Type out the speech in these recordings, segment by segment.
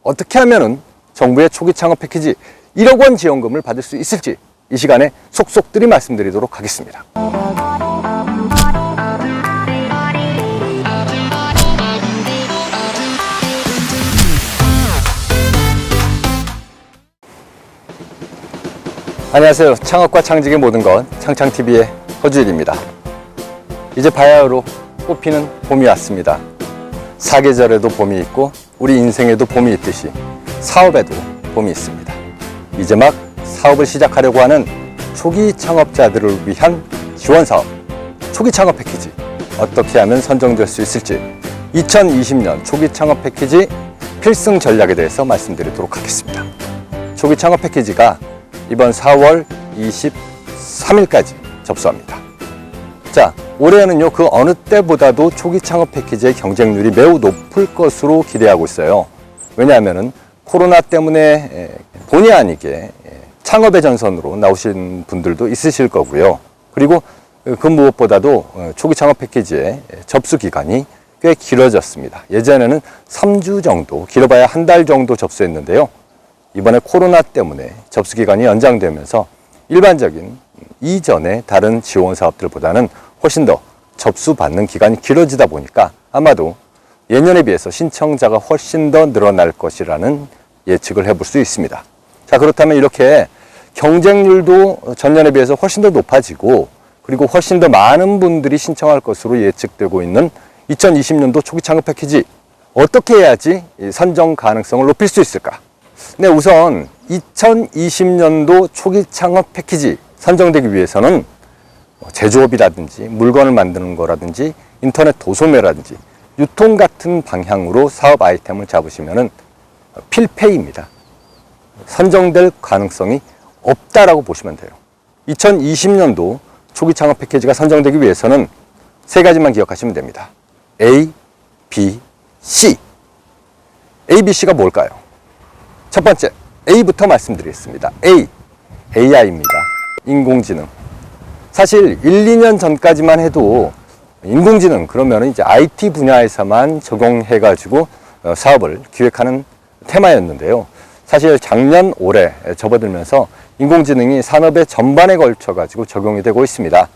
어떻게 하면은 정부의 초기 창업 패키지 1억 원 지원금을 받을 수 있을지 이 시간에 속속들이 말씀드리도록 하겠습니다. 안녕하세요. 창업과 창직의 모든 것 창창TV의 허주일입니다. 이제 바야흐로 꽃피는 봄이 왔습니다. 사계절에도 봄이 있고 우리 인생에도 봄이 있듯이 사업에도 봄이 있습니다. 이제 막 사업을 시작하려고 하는 초기 창업자들을 위한 지원사업, 초기 창업 패키지 어떻게 하면 선정될 수 있을지 2020년 초기 창업 패키지 필승 전략에 대해서 말씀드리도록 하겠습니다. 초기 창업 패키지가 이번 4월 23일까지 접수합니다. 자, 올해는요 그 어느 때보다도 초기 창업 패키지의 경쟁률이 매우 높을 것으로 기대하고 있어요. 왜냐하면 코로나 때문에 본의 아니게 창업의 전선으로 나오신 분들도 있으실 거고요. 그리고 그 무엇보다도 초기 창업 패키지의 접수 기간이 꽤 길어졌습니다. 예전에는 3주 정도, 길어봐야 한 달 정도 접수했는데요. 이번에 코로나 때문에 접수 기간이 연장되면서 일반적인 이전의 다른 지원 사업들보다는 훨씬 더 접수받는 기간이 길어지다 보니까 아마도 예년에 비해서 신청자가 훨씬 더 늘어날 것이라는 예측을 해볼 수 있습니다. 자, 그렇다면 이렇게 경쟁률도 전년에 비해서 훨씬 더 높아지고 그리고 훨씬 더 많은 분들이 신청할 것으로 예측되고 있는 2020년도 초기 창업 패키지 어떻게 해야지 선정 가능성을 높일 수 있을까? 네, 우선 2020년도 초기 창업 패키지 선정되기 위해서는 제조업이라든지 물건을 만드는 거라든지 인터넷 도소매라든지 유통 같은 방향으로 사업 아이템을 잡으시면은 필패입니다. 선정될 가능성이 없다라고 보시면 돼요. 2020년도 초기 창업 패키지가 선정되기 위해서는 세 가지만 기억하시면 됩니다. A, B, C. A, B, C가 뭘까요? 첫 번째, A부터 말씀드리겠습니다. A, AI입니다. 인공지능. 사실 1, 2년 전까지만 해도 인공지능 그러면 이제 IT 분야에서만 적용해가지고 사업을 기획하는 테마였는데요. 사실 작년, 올해 접어들면서 인공지능이 산업의 전반에 걸쳐가지고 적용이 되고 있습니다.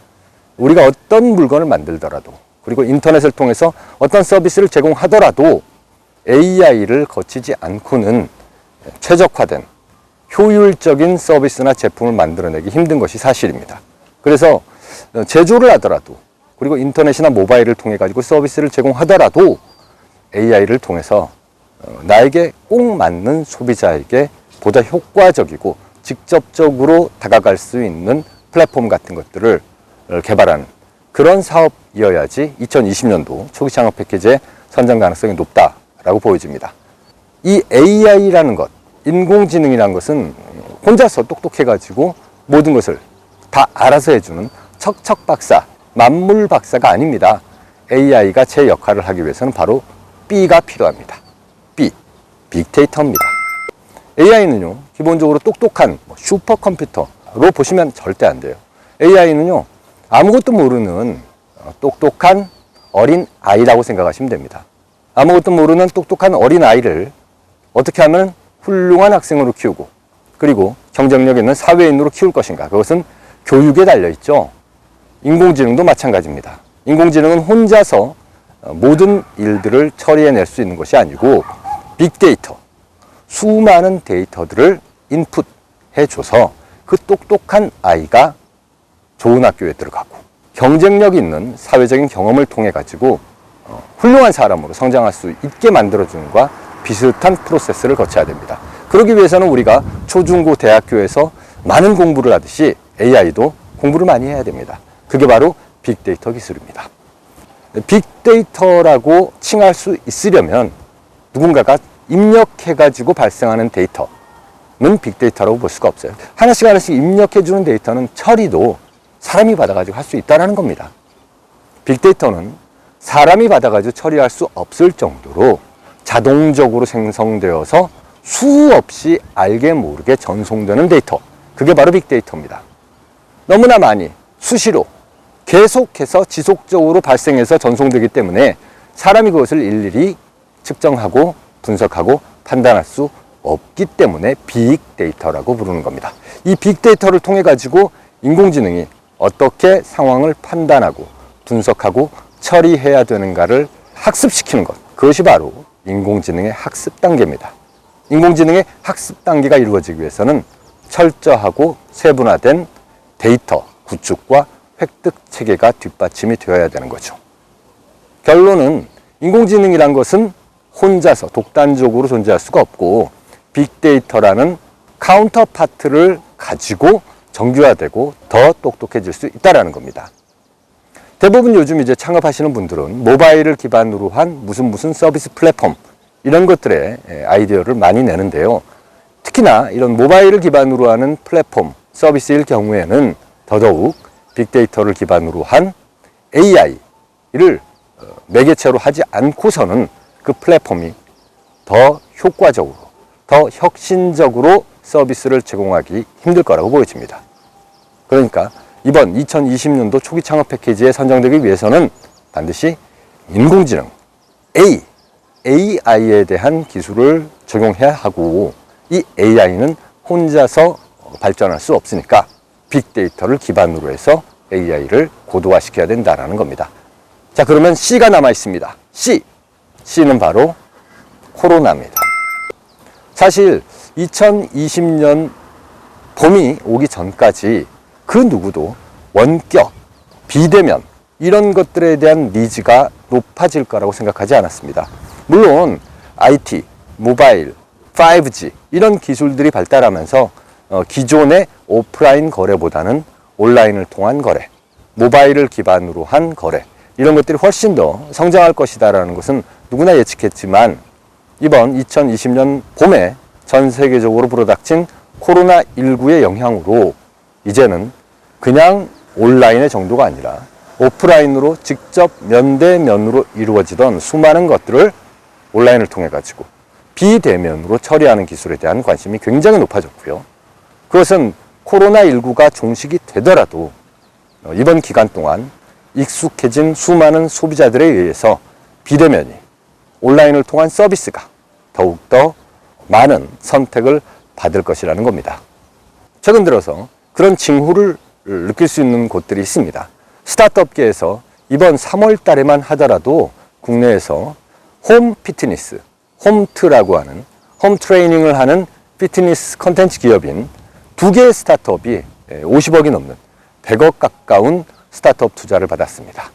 우리가 어떤 물건을 만들더라도 그리고 인터넷을 통해서 어떤 서비스를 제공하더라도 AI를 거치지 않고는 최적화된 효율적인 서비스나 제품을 만들어내기 힘든 것이 사실입니다. 그래서 제조를 하더라도 그리고 인터넷이나 모바일을 통해 가지고 서비스를 제공하더라도 AI를 통해서 나에게 꼭 맞는 소비자에게 보다 효과적이고 직접적으로 다가갈 수 있는 플랫폼 같은 것들을 개발하는 그런 사업이어야지 2020년도 초기 창업 패키지의 선정 가능성이 높다라고 보여집니다. 이 AI라는 것, 인공지능이라는 것은 혼자서 똑똑해가지고 모든 것을 다 알아서 해주는 척척박사, 만물박사가 아닙니다. AI가 제 역할을 하기 위해서는 바로 B가 필요합니다. B, 빅데이터입니다. AI는요, 기본적으로 똑똑한 슈퍼컴퓨터로 보시면 절대 안 돼요. AI는요, 아무것도 모르는 똑똑한 어린 아이라고 생각하시면 됩니다. 아무것도 모르는 똑똑한 어린 아이를 어떻게 하면 훌륭한 학생으로 키우고 그리고 경쟁력 있는 사회인으로 키울 것인가? 그것은 교육에 달려있죠. 인공지능도 마찬가지입니다. 인공지능은 혼자서 모든 일들을 처리해낼 수 있는 것이 아니고 빅데이터, 수많은 데이터들을 인풋해줘서 그 똑똑한 아이가 좋은 학교에 들어가고 경쟁력 있는 사회적인 경험을 통해 가지고 훌륭한 사람으로 성장할 수 있게 만들어주는 것과 비슷한 프로세스를 거쳐야 됩니다. 그러기 위해서는 우리가 초중고 대학교에서 많은 공부를 하듯이 AI도 공부를 많이 해야 됩니다. 그게 바로 빅데이터 기술입니다. 빅데이터라고 칭할 수 있으려면 누군가가 입력해가지고 발생하는 데이터는 빅데이터라고 볼 수가 없어요. 하나씩 입력해주는 데이터는 처리도 사람이 받아가지고 할 수 있다는 겁니다. 빅데이터는 사람이 받아가지고 처리할 수 없을 정도로 자동적으로 생성되어서 수없이 알게 모르게 전송되는 데이터, 그게 바로 빅데이터입니다. 너무나 많이 수시로 계속해서 지속적으로 발생해서 전송되기 때문에 사람이 그것을 일일이 측정하고 분석하고 판단할 수 없기 때문에 빅데이터라고 부르는 겁니다. 이 빅데이터를 통해 가지고 인공지능이 어떻게 상황을 판단하고 분석하고 처리해야 되는가를 학습시키는 것, 그것이 바로 인공지능의 학습 단계입니다. 인공지능의 학습 단계가 이루어지기 위해서는 철저하고 세분화된 데이터 구축과 획득 체계가 뒷받침이 되어야 되는 거죠. 결론은 인공지능이란 것은 혼자서 독단적으로 존재할 수가 없고 빅데이터라는 카운터파트를 가지고 정교화되고 더 똑똑해질 수 있다는 겁니다. 대부분 요즘 이제 창업하시는 분들은 모바일을 기반으로 한 무슨 서비스 플랫폼 이런 것들의 아이디어를 많이 내는데요. 특히나 이런 모바일을 기반으로 하는 플랫폼 서비스일 경우에는 더더욱 빅데이터를 기반으로 한 AI를 매개체로 하지 않고서는 그 플랫폼이 더 효과적으로, 더 혁신적으로 서비스를 제공하기 힘들 거라고 보여집니다. 그러니까 이번 2020년도 초기 창업 패키지에 선정되기 위해서는 반드시 인공지능, AI에 대한 기술을 적용해야 하고 이 AI는 혼자서 발전할 수 없으니까 빅데이터를 기반으로 해서 AI를 고도화시켜야 된다는 겁니다. 자, 그러면 C가 남아 있습니다. C는 바로 코로나입니다. 사실 2020년 봄이 오기 전까지 그 누구도 원격, 비대면 이런 것들에 대한 니즈가 높아질 거라고 생각하지 않았습니다. 물론 IT, 모바일, 5G 이런 기술들이 발달하면서 기존의 오프라인 거래보다는 온라인을 통한 거래, 모바일을 기반으로 한 거래 이런 것들이 훨씬 더 성장할 것이다라는 것은 누구나 예측했지만 이번 2020년 봄에 전 세계적으로 불어닥친 코로나19의 영향으로 이제는 그냥 온라인의 정도가 아니라 오프라인으로 직접 면대면으로 이루어지던 수많은 것들을 온라인을 통해 가지고 비대면으로 처리하는 기술에 대한 관심이 굉장히 높아졌고요. 그것은 코로나19가 종식이 되더라도 이번 기간 동안 익숙해진 수많은 소비자들에 의해서 비대면이 온라인을 통한 서비스가 더욱더 많은 선택을 받을 것이라는 겁니다. 최근 들어서 그런 징후를 느낄 수 있는 곳들이 있습니다. 스타트업계에서 이번 3월 달에만 하더라도 국내에서 홈 피트니스, 홈트라고 하는 홈 트레이닝을 하는 피트니스 컨텐츠 기업인 2개의 스타트업이 50억이 넘는 100억 가까운 스타트업 투자를 받았습니다.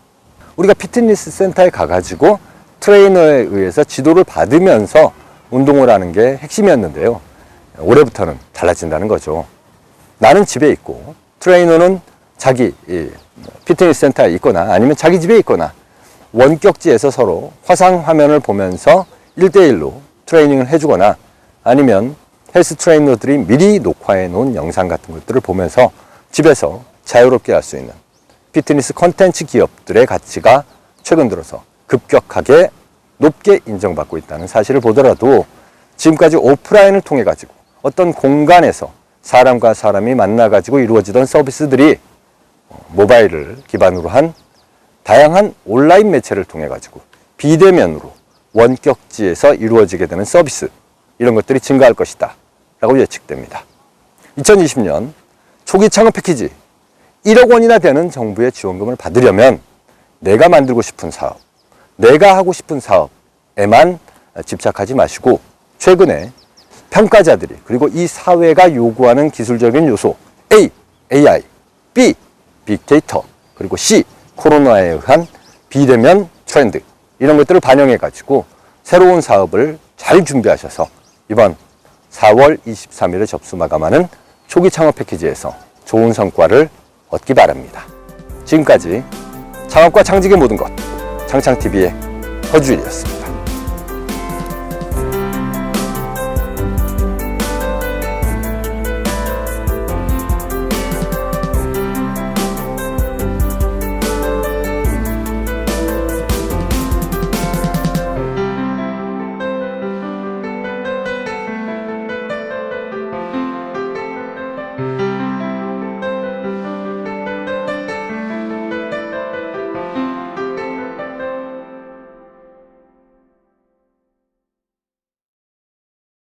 우리가 피트니스 센터에 가가지고 트레이너에 의해서 지도를 받으면서 운동을 하는 게 핵심이었는데요. 올해부터는 달라진다는 거죠. 나는 집에 있고 트레이너는 자기 피트니스 센터에 있거나 아니면 자기 집에 있거나 원격지에서 서로 화상 화면을 보면서 1대1로 트레이닝을 해주거나 아니면 헬스 트레이너들이 미리 녹화해 놓은 영상 같은 것들을 보면서 집에서 자유롭게 할 수 있는 피트니스 컨텐츠 기업들의 가치가 최근 들어서 급격하게 높게 인정받고 있다는 사실을 보더라도 지금까지 오프라인을 통해 가지고 어떤 공간에서 사람과 사람이 만나 가지고 이루어지던 서비스들이 모바일을 기반으로 한 다양한 온라인 매체를 통해 가지고 비대면으로 원격지에서 이루어지게 되는 서비스 이런 것들이 증가할 것이다 라고 예측됩니다. 2020년 초기 창업 패키지 1억 원이나 되는 정부의 지원금을 받으려면 내가 만들고 싶은 사업, 내가 하고 싶은 사업에만 집착하지 마시고 최근에 평가자들이 그리고 이 사회가 요구하는 기술적인 요소 AI, B, 빅데이터 그리고 C, 코로나에 의한 비대면 트렌드 이런 것들을 반영해 가지고 새로운 사업을 잘 준비하셔서 이번 4월 23일에 접수 마감하는 초기 창업 패키지에서 좋은 성과를 얻기 바랍니다. 지금까지 창업과 창직의 모든 것 창창TV의 허주일이었습니다.